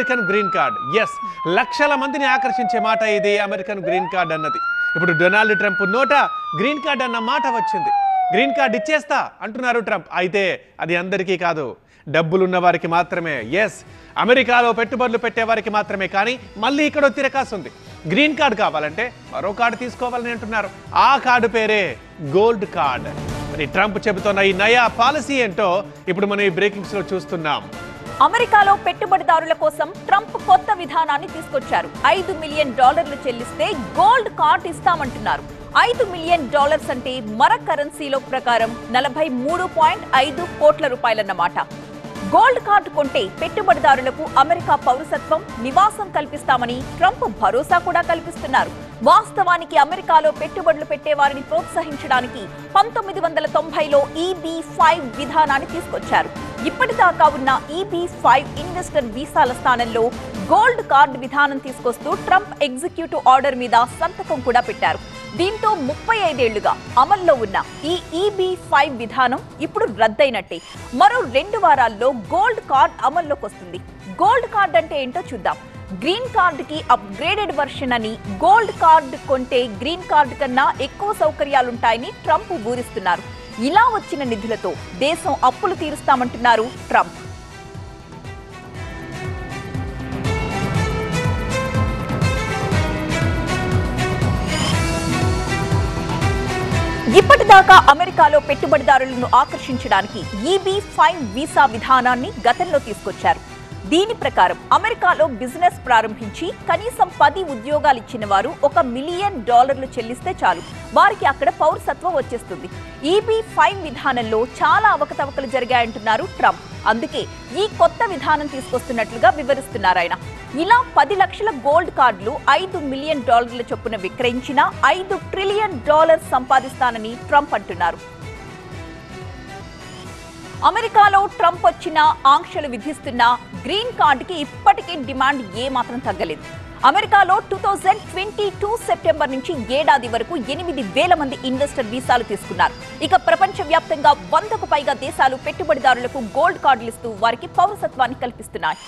American green card. Yes, లక్షల మందిని ఆకర్షించే మాట ఇది అమెరికన్ గ్రీన్ కార్డ్ అన్నది. ఇప్పుడు డొనాల్డ్ ట్రంప్ నోట గ్రీన్ కార్డ్ అన్న మాట వచ్చింది. గ్రీన్ కార్డ్ ఇచ్చేస్తా అంటున్నారు ట్రంప్. అయితే అది అందరికీ కాదు, డబ్బులున్న వారికి మాత్రమే. ఎస్, అమెరికాలో పెట్టుబడులు పెట్టే వారికి మాత్రమే. కానీ మళ్ళీ ఇక్కడ తిరకాసు ఉంది. గ్రీన్ కార్డ్ కావాలంటే మరో కార్డు తీసుకోవాలని అంటున్నారు. ఆ కార్డు పేరే గోల్డ్ కార్డ్. మరి ట్రంప్ చెబుతున్న ఈ నయా పాలసీ ఏంటో ఇప్పుడు మనం ఈ బ్రేకింగ్స్ లో చూస్తున్నాం. అమెరికాలో పెట్టుబడిదారుల కోసం ట్రంప్ కొత్త విధానాన్ని తీసుకొచ్చారు. $5 మిలియన్ చెల్లిస్తే గోల్డ్ కార్డ్ ఇస్తామంటున్నారు. $5 మిలియన్ అంటే మన కరెన్సీలో ప్రకారం 43.5 కోట్ల రూపాయలన్నమాట. గోల్డ్ కార్డు కొంటే పెట్టుబడిదారులకు అమెరికా పౌరసత్వం, నివాసం కల్పిస్తామని ట్రంప్ భరోసా కూడా కల్పిస్తున్నారు. వాస్తవానికి అమెరికాలో పెట్టుబడులు పెట్టే వారిని ప్రోత్సహించడానికి 1990లో EB-5 విధానాన్ని తీసుకొచ్చారు. ఇప్పటిదాకా ఉన్న EB-5 ఇన్వెస్టర్ వీసాల స్థానంలో గోల్డ్ కార్డు విధానం తీసుకొస్తూ ట్రంప్ ఎగ్జిక్యూటివ్ ఆర్డర్ మీద సంతకం కూడా పెట్టారు. దీంతో 35 ఏళ్లుగా అమల్లో ఉన్న ఈ EB-5 విధానం ఇప్పుడు రద్దయినట్టే. మరో 2 వారాల్లో గోల్డ్ కార్డ్ అమల్లోకి వస్తుంది. గోల్డ్ కార్డ్ అంటే ఏంటో చూద్దాం. గ్రీన్ కార్డ్ కి అప్గ్రేడెడ్ వర్షన్ అని, గోల్డ్ కార్డ్ కొంటే గ్రీన్ కార్డ్ కన్నా ఎక్కువ సౌకర్యాలుంటాయని ట్రంప్ ఊరిస్తున్నారు. ఇలా వచ్చిన నిధులతో దేశం అప్పులు తీరుస్తామంటున్నారు ట్రంప్. ఇప్పటిదాకా అమెరికాలో పెట్టుబడిదారులను ఆకర్షించడానికి EB-5 వీసా విధానాన్ని గతంలో తీసుకొచ్చారు. దీని ప్రకారం అమెరికాలో బిజినెస్ ప్రారంభించి కనీసం 10 ఉద్యోగాలు ఇచ్చిన వారు $1 మిలియన్ చెల్లిస్తే చాలు, వారికి అక్కడ పౌరసత్వం వచ్చేస్తుంది. EB-5 విధానంలో చాలా అవకతవకలు జరిగాయంటున్నారు ట్రంప్. అందుకే ఈ కొత్త విధానం తీసుకొస్తున్నట్లుగా వివరిస్తున్నారు ఆయన. ఇలా 10 లక్షల గోల్డ్ కార్డులు $5 మిలియన్ చొప్పున విక్రయించినా $5 ట్రిలియన్ సంపాదిస్తానని ట్రంప్ అంటున్నారు. అమెరికాలో ట్రంప్ వచ్చిన ఆంక్షలు విధిస్తున్న గ్రీన్ కార్డుకి ఇప్పటికీ డిమాండ్ ఏమాత్రం తగ్గలేదు. అమెరికాలో 2022 సెప్టెంబర్ నుంచి ఏడాది వరకు 8,000 మంది ఇన్వెస్టర్ వీసాలు తీసుకున్నారు. ఇక ప్రపంచవ్యాప్తంగా 100కు పైగా దేశాలు పెట్టుబడిదారులకు గోల్డ్ కార్డులు ఇస్తూ వారికి పౌరసత్వాన్ని కల్పిస్తున్నాయి.